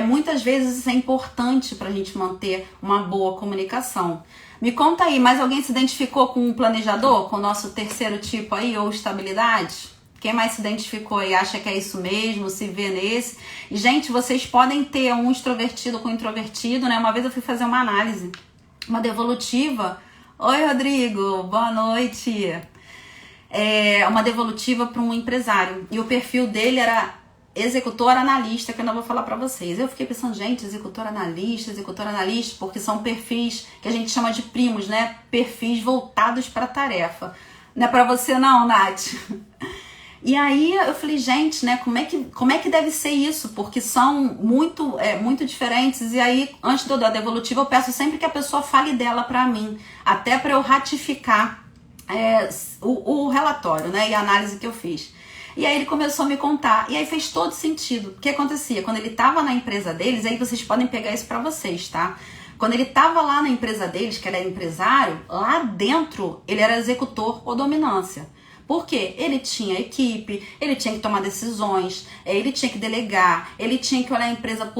muitas vezes isso é importante para a gente manter uma boa comunicação. Me conta aí, mais alguém se identificou com um planejador, com o nosso terceiro tipo aí, ou estabilidade? Quem mais se identificou e acha que é isso mesmo, se vê nesse? E, gente, vocês podem ter um extrovertido com introvertido, né? Uma vez eu fui fazer uma análise, uma devolutiva. Oi, Rodrigo, boa noite. Uma devolutiva para um empresário. E o perfil dele era executor analista, que eu não vou falar pra vocês. Eu fiquei pensando, gente, executor analista, porque são perfis que a gente chama de primos, né? Perfis voltados pra tarefa. Não é pra você não, Nath? E aí eu falei, gente, né, como é que deve ser isso? Porque são muito diferentes. E aí, antes de eu dar a devolutiva, eu peço sempre que a pessoa fale dela pra mim, até pra eu ratificar o relatório, né, e a análise que eu fiz. E aí ele começou a me contar, e aí fez todo sentido. O que acontecia? Quando ele estava na empresa deles, aí vocês podem pegar isso pra vocês, tá? Quando ele estava lá na empresa deles, que ele era empresário, lá dentro ele era executor ou dominância. Por quê? Ele tinha equipe, ele tinha que tomar decisões, ele tinha que delegar, ele tinha que olhar a empresa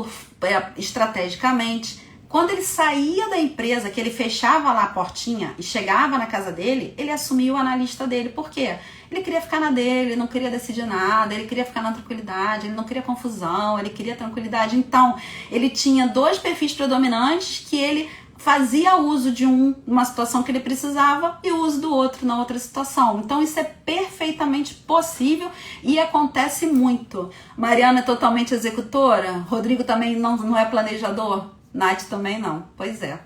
estrategicamente. Quando ele saía da empresa, que ele fechava lá a portinha e chegava na casa dele, ele assumia o analista dele. Por quê? Ele queria ficar na dele, não queria decidir nada, ele queria ficar na tranquilidade, ele não queria confusão, ele queria tranquilidade. Então, ele tinha 2 perfis predominantes que ele fazia uso de uma situação que ele precisava e uso do outro na outra situação. Então isso é perfeitamente possível e acontece muito. Mariana é totalmente executora? Rodrigo também não é planejador? Nath também não. Pois é.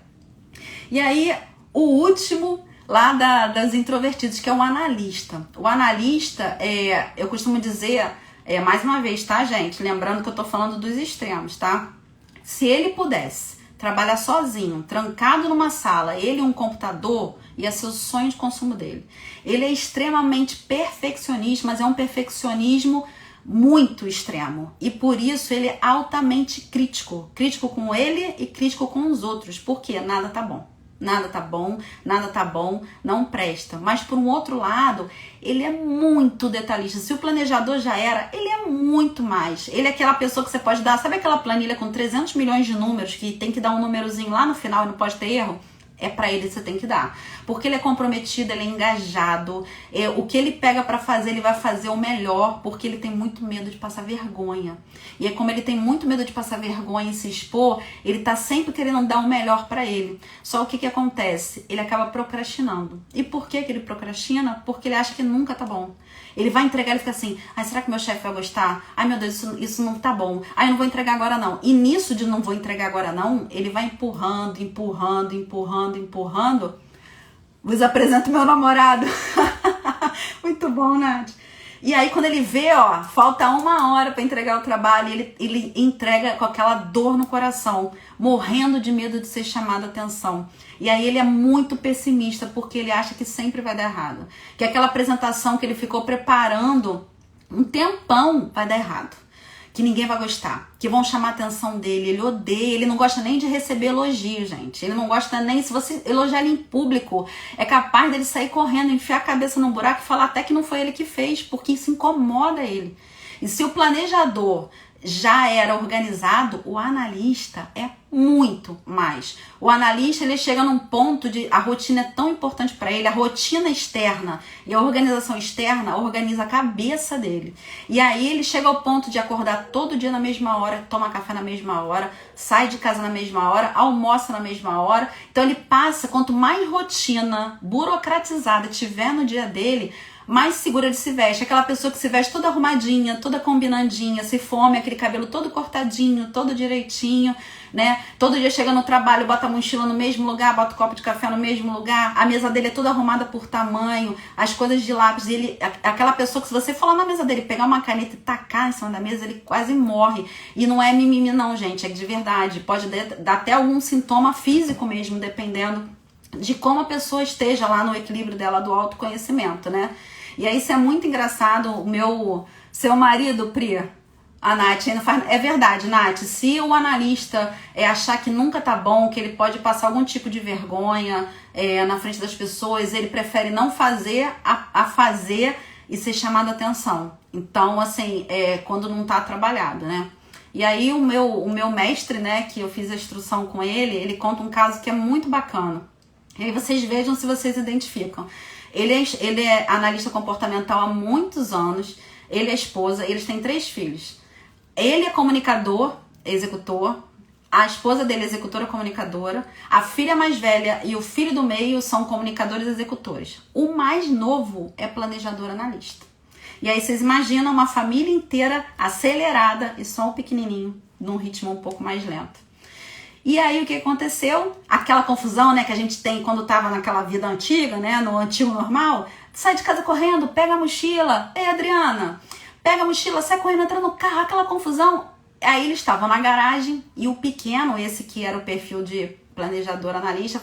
E aí, o último lá das introvertidos, que é o analista. O analista, eu costumo dizer, mais uma vez, tá, gente? Lembrando que eu tô falando dos extremos, tá? Se ele pudesse trabalhar sozinho, trancado numa sala, ele e um computador, ia ser o sonho de consumo dele. Ele é extremamente perfeccionista, mas é um perfeccionismo muito extremo. E por isso ele é altamente crítico. Crítico com ele e crítico com os outros. Porque nada tá bom. Nada tá bom, nada tá bom, não presta. Mas por um outro lado, ele é muito detalhista. Se o planejador já era, ele é muito mais. Ele é aquela pessoa que você pode dar, sabe aquela planilha com 300 milhões de números que tem que dar um númerozinho lá no final e não pode ter erro? É pra ele que você tem que dar. Porque ele é comprometido, ele é engajado. O que ele pega pra fazer, ele vai fazer o melhor, porque ele tem muito medo de passar vergonha. E é como ele tem muito medo de passar vergonha e se expor, ele tá sempre querendo dar o melhor pra ele. Só o que acontece? Ele acaba procrastinando. E por que ele procrastina? Porque ele acha que nunca tá bom. Ele vai entregar e fica assim, ai, será que meu chefe vai gostar? Ai, meu Deus, isso não tá bom. Ai, eu não vou entregar agora não. E nisso de não vou entregar agora não, ele vai empurrando. Vos apresento meu namorado. Muito bom, Nath. E aí quando ele vê, ó, falta 1 hora para entregar o trabalho, ele entrega com aquela dor no coração, morrendo de medo de ser chamado a atenção. E aí ele é muito pessimista, porque ele acha que sempre vai dar errado. Que aquela apresentação que ele ficou preparando um tempão vai dar errado. Que ninguém vai gostar, que vão chamar a atenção dele, ele odeia, ele não gosta nem de receber elogio, gente. Ele não gosta nem, se você elogiar ele em público, é capaz dele sair correndo, enfiar a cabeça no buraco e falar até que não foi ele que fez, porque isso incomoda ele. E se o planejador já era organizado, o analista é muito mais. O analista, ele chega num ponto de a rotina é tão importante para ele, a rotina externa e a organização externa organiza a cabeça dele. E aí ele chega ao ponto de acordar todo dia na mesma hora, toma café na mesma hora, sai de casa na mesma hora, almoça na mesma hora. Então ele passa, quanto mais rotina burocratizada tiver no dia dele, mais segura de se veste. Aquela pessoa que se veste toda arrumadinha, toda combinandinha, se fome, aquele cabelo todo cortadinho, todo direitinho, né? Todo dia chega no trabalho, bota a mochila no mesmo lugar, bota o copo de café no mesmo lugar, a mesa dele é toda arrumada por tamanho, as coisas de lápis, ele, aquela pessoa que se você for lá na mesa dele, pegar uma caneta e tacar em cima da mesa, ele quase morre. E não é mimimi não, gente, é de verdade. Pode dar até algum sintoma físico mesmo, dependendo de como a pessoa esteja lá no equilíbrio dela do autoconhecimento, né? E aí isso é muito engraçado. Seu marido, Pri, a Nath ainda faz. É verdade, Nath, se o analista achar que nunca tá bom, que ele pode passar algum tipo de vergonha na frente das pessoas, ele prefere não fazer a fazer e ser chamado a atenção. Então, assim, quando não tá trabalhado, né? E aí o meu mestre, né, que eu fiz a instrução com ele conta um caso que é muito bacana. E aí vocês vejam se vocês identificam. Ele é analista comportamental há muitos anos, ele é esposa, eles têm 3 filhos. Ele é comunicador, executor, a esposa dele é executora comunicadora, a filha mais velha e o filho do meio são comunicadores executores. O mais novo é planejador analista. E aí vocês imaginam uma família inteira acelerada e só o pequenininho, num ritmo um pouco mais lento. E aí o que aconteceu? Aquela confusão, né, que a gente tem quando tava naquela vida antiga, né, no antigo normal. Sai de casa correndo, pega a mochila. Ei, Adriana, pega a mochila, sai correndo, entra no carro, aquela confusão. Aí eles estavam na garagem e o pequeno, esse que era o perfil de planejador analista,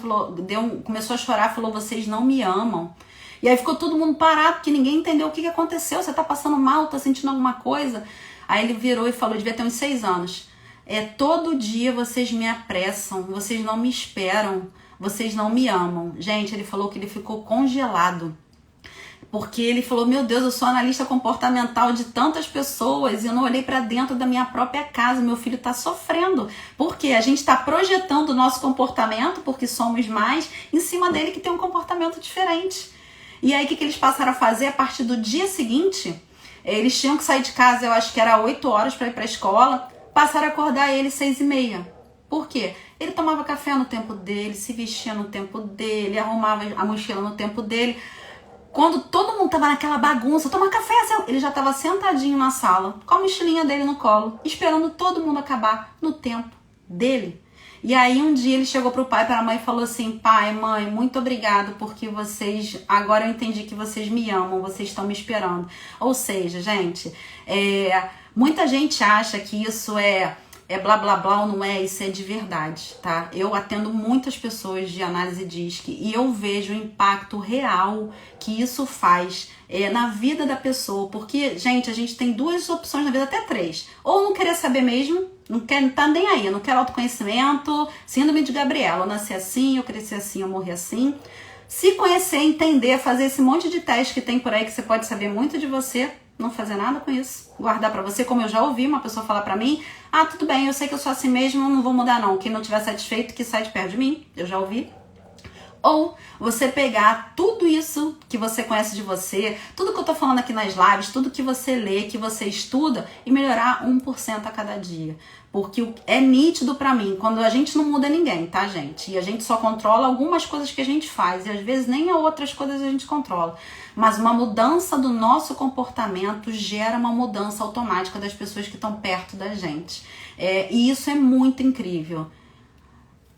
começou a chorar, falou, vocês não me amam. E aí ficou todo mundo parado, porque ninguém entendeu o que aconteceu. Você tá passando mal, tá sentindo alguma coisa? Aí ele virou e falou, devia ter uns 6 anos. Todo dia vocês me apressam, vocês não me esperam, vocês não me amam. Gente, ele falou que ele ficou congelado. Porque ele falou, meu Deus, eu sou analista comportamental de tantas pessoas e eu não olhei para dentro da minha própria casa, meu filho tá sofrendo. Porque a gente tá projetando o nosso comportamento, porque somos mais, em cima dele que tem um comportamento diferente. E aí o que eles passaram a fazer a partir do dia seguinte? Eles tinham que sair de casa, eu acho que era 8 horas para ir para a escola. Passaram a acordar ele 6h30. Por quê? Ele tomava café no tempo dele, se vestia no tempo dele, arrumava a mochila no tempo dele. Quando todo mundo tava naquela bagunça, toma café, ele já tava sentadinho na sala, com a mochilinha dele no colo, esperando todo mundo acabar no tempo dele. E aí um dia ele chegou pro pai e pra mãe e falou assim: pai, mãe, muito obrigado porque vocês, agora eu entendi que vocês me amam, vocês estão me esperando. Ou seja, gente, muita gente acha que isso é blá blá blá ou não é, isso é de verdade, tá? Eu atendo muitas pessoas de análise DISC e eu vejo o impacto real que isso faz na vida da pessoa, porque, gente, a gente tem duas opções na vida, até três. Ou não querer saber mesmo, não tá nem aí, não quer autoconhecimento, síndrome de Gabriela, eu nasci assim, eu cresci assim, eu morri assim. Se conhecer, entender, fazer esse monte de teste que tem por aí que você pode saber muito de você, não fazer nada com isso, guardar pra você, como eu já ouvi uma pessoa falar pra mim: ah, tudo bem, eu sei que eu sou assim mesmo, não vou mudar não, quem não tiver satisfeito que sai de perto de mim, eu já ouvi. Ou você pegar tudo isso que você conhece de você, tudo que eu tô falando aqui nas lives, tudo que você lê, que você estuda, e melhorar 1% a cada dia. Porque é nítido pra mim, quando a gente não muda ninguém, tá, gente? E a gente só controla algumas coisas que a gente faz, e às vezes nem outras coisas a gente controla. Mas uma mudança do nosso comportamento gera uma mudança automática das pessoas que estão perto da gente. E isso é muito incrível.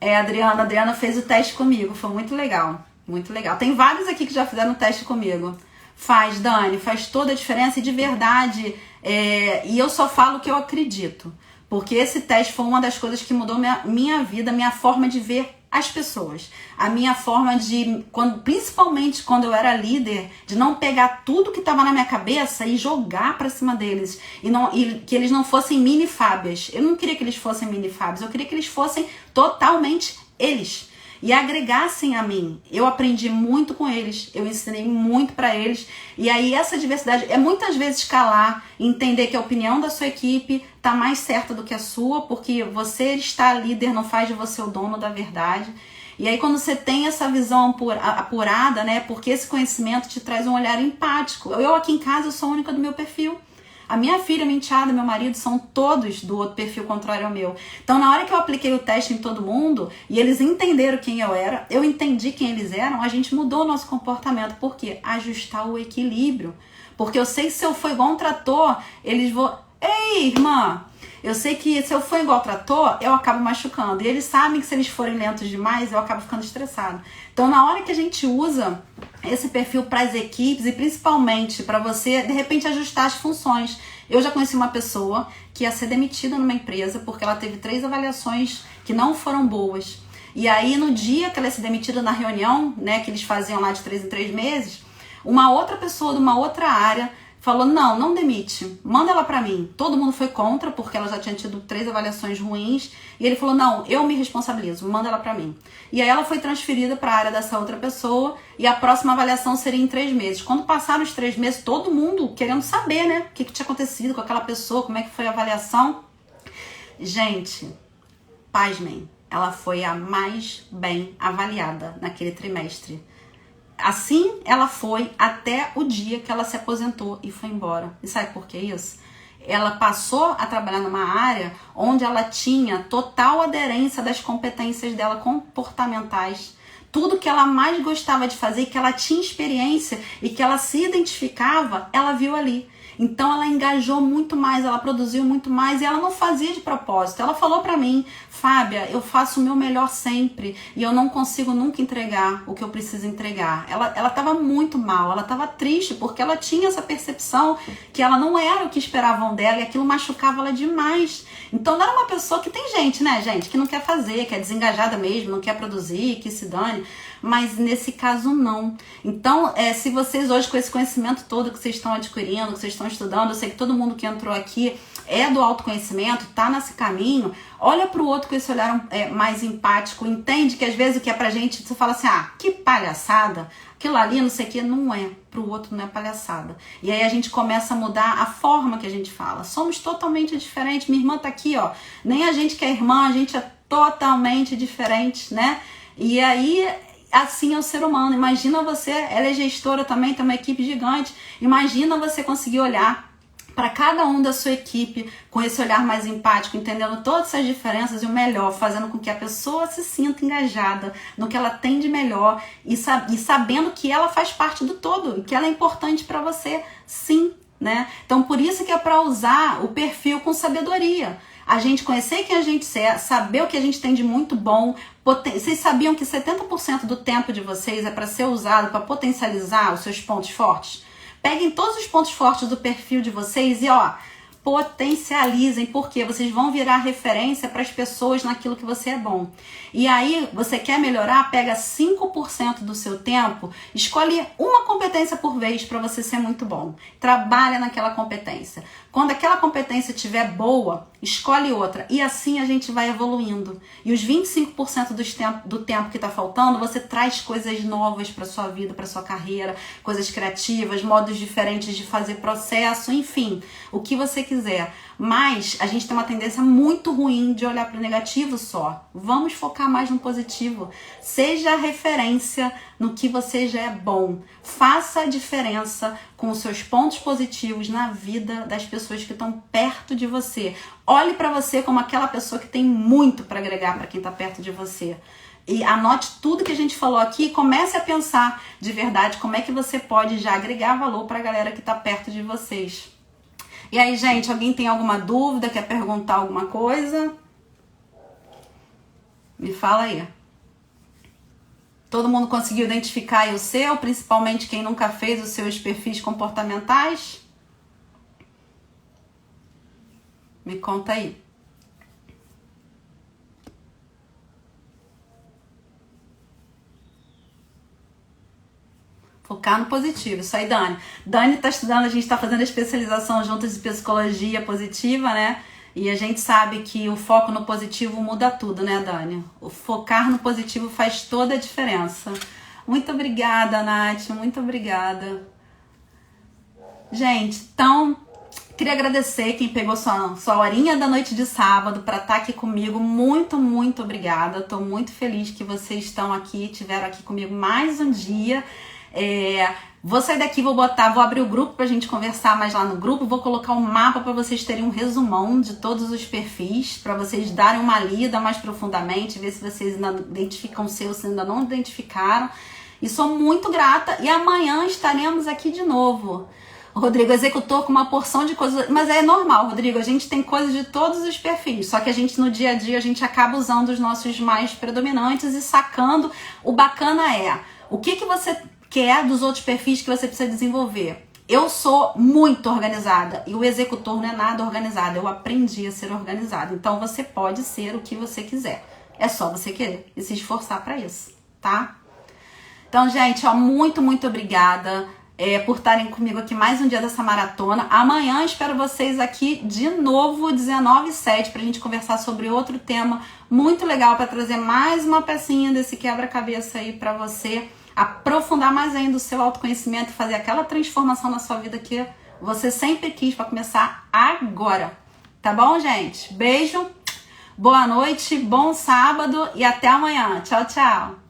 A Adriana fez o teste comigo, foi muito legal, muito legal. Tem vários aqui que já fizeram o teste comigo. Faz, Dani, faz toda a diferença e de verdade, e eu só falo o que eu acredito, porque esse teste foi uma das coisas que mudou minha vida, minha forma de ver as pessoas, a minha forma de, principalmente quando eu era líder, de não pegar tudo que estava na minha cabeça e jogar pra cima deles, e que eles não fossem mini Fábias. Eu não queria que eles fossem mini Fábias, eu queria que eles fossem totalmente eles e agregassem a mim. Eu aprendi muito com eles, eu ensinei muito pra eles, e aí essa diversidade é muitas vezes calar, entender que a opinião da sua equipe tá mais certa do que a sua, porque você está líder não faz de você o dono da verdade. E aí quando você tem essa visão apurada, né, porque esse conhecimento te traz um olhar empático. Eu aqui em casa, eu sou a única do meu perfil. A minha filha, minha enteada, meu marido são todos do outro perfil contrário ao meu. Então, na hora que eu apliquei o teste em todo mundo e eles entenderam quem eu era, eu entendi quem eles eram, a gente mudou o nosso comportamento. Por quê? Ajustar o equilíbrio. Porque eu sei que se eu for igual um trator, eles vão... Ei, irmã! Eu sei que se eu for igual trator, eu acabo machucando. E eles sabem que se eles forem lentos demais, eu acabo ficando estressado. Então, na hora que a gente usa esse perfil para as equipes e principalmente para você, de repente, ajustar as funções. Eu já conheci uma pessoa que ia ser demitida numa empresa porque ela teve 3 avaliações que não foram boas. E aí, no dia que ela ia ser demitida na reunião, né, que eles faziam lá de 3 em 3 meses, uma outra pessoa de uma outra área falou: não demite, manda ela pra mim. Todo mundo foi contra, porque ela já tinha tido 3 avaliações ruins. E ele falou: não, eu me responsabilizo, manda ela pra mim. E aí ela foi transferida pra área dessa outra pessoa, e a próxima avaliação seria em 3 meses. Quando passaram os 3 meses, todo mundo querendo saber, né, o que tinha acontecido com aquela pessoa, como é que foi a avaliação. Gente, pasmem, ela foi a mais bem avaliada naquele trimestre. Assim ela foi até o dia que ela se aposentou e foi embora. E sabe por que isso? Ela passou a trabalhar numa área onde ela tinha total aderência das competências dela comportamentais. Tudo que ela mais gostava de fazer, que ela tinha experiência e que ela se identificava, ela viu ali. Então ela engajou muito mais, ela produziu muito mais e ela não fazia de propósito. Ela falou pra mim: Fábia, eu faço o meu melhor sempre e eu não consigo nunca entregar o que eu preciso entregar. Ela tava muito mal, ela tava triste porque ela tinha essa percepção que ela não era o que esperavam dela e aquilo machucava ela demais. Então não era uma pessoa que tem gente, né, gente, que não quer fazer, que é desengajada mesmo, não quer produzir, que se dane. Mas nesse caso não. Então, se vocês hoje com esse conhecimento todo que vocês estão adquirindo, que vocês estão estudando, eu sei que todo mundo que entrou aqui é do autoconhecimento, tá nesse caminho, olha pro outro com esse olhar mais empático, entende que às vezes o que é pra gente, você fala assim: ah, que palhaçada, aquilo ali, não sei o que, não é, pro outro não é palhaçada. E aí a gente começa a mudar a forma que a gente fala. Somos totalmente diferentes, minha irmã tá aqui, ó, nem a gente que é irmã, a gente é totalmente diferente, né? E aí... assim é o ser humano. Imagina você, ela é gestora também, tem uma equipe gigante. Imagina você conseguir olhar para cada um da sua equipe, com esse olhar mais empático, entendendo todas essas diferenças e o melhor, fazendo com que a pessoa se sinta engajada no que ela tem de melhor e sabendo que ela faz parte do todo e que ela é importante para você, sim, né? Então, por isso que é para usar o perfil com sabedoria. A gente conhecer quem a gente é, saber o que a gente tem de muito bom. Vocês sabiam que 70% do tempo de vocês é para ser usado para potencializar os seus pontos fortes? Peguem todos os pontos fortes do perfil de vocês e, potencializem, porque vocês vão virar referência para as pessoas naquilo que você é bom. E aí, você quer melhorar? Pega 5% do seu tempo, escolhe uma competência por vez para você ser muito bom. Trabalha naquela competência. Quando aquela competência estiver boa, escolhe outra. E assim a gente vai evoluindo. E os 25% do tempo que está faltando, você traz coisas novas para sua vida, para sua carreira, coisas criativas, modos diferentes de fazer processo, enfim, o que você quiser. Mas a gente tem uma tendência muito ruim de olhar para o negativo só. Vamos focar mais no positivo. Seja referência no que você já é bom. Faça a diferença com os seus pontos positivos na vida das pessoas que estão perto de você. Olhe para você como aquela pessoa que tem muito para agregar para quem está perto de você. E anote tudo que a gente falou aqui e comece a pensar de verdade como é que você pode já agregar valor para a galera que está perto de vocês. E aí, gente, alguém tem alguma dúvida, quer perguntar alguma coisa? Me fala aí. Todo mundo conseguiu identificar aí o seu, principalmente quem nunca fez os seus perfis comportamentais? Me conta aí. Focar no positivo. Isso aí, Dani. Dani tá estudando, a gente tá fazendo a especialização juntas de psicologia positiva, né? E a gente sabe que o foco no positivo muda tudo, né, Dani? O focar no positivo faz toda a diferença. Muito obrigada, Nath. Muito obrigada. Gente, então, queria agradecer quem pegou sua horinha da noite de sábado para estar aqui comigo. Muito, muito obrigada. Tô muito feliz que vocês estão aqui, tiveram aqui comigo mais um dia. Vou sair daqui, vou abrir o grupo pra gente conversar mais lá no grupo, vou colocar um mapa para vocês terem um resumão de todos os perfis, para vocês darem uma lida mais profundamente, ver se vocês ainda identificam o seu, se ainda não identificaram. E sou muito grata, e amanhã estaremos aqui de novo. O Rodrigo, executor com uma porção de coisas, mas é normal, Rodrigo, a gente tem coisas de todos os perfis, só que a gente no dia a dia, a gente acaba usando os nossos mais predominantes e sacando. O bacana o que você quer dos outros perfis que você precisa desenvolver. Eu sou muito organizada e o executor não é nada organizado. Eu aprendi a ser organizada. Então você pode ser o que você quiser. É só você querer e se esforçar para isso, tá? Então, gente, muito, muito obrigada por estarem comigo aqui mais um dia dessa maratona. Amanhã espero vocês aqui de novo, 19h07, pra gente conversar sobre outro tema muito legal, para trazer mais uma pecinha desse quebra-cabeça aí pra você aprofundar mais ainda o seu autoconhecimento e fazer aquela transformação na sua vida que você sempre quis, para começar agora. Tá bom, gente? Beijo, boa noite, bom sábado e até amanhã. Tchau, tchau.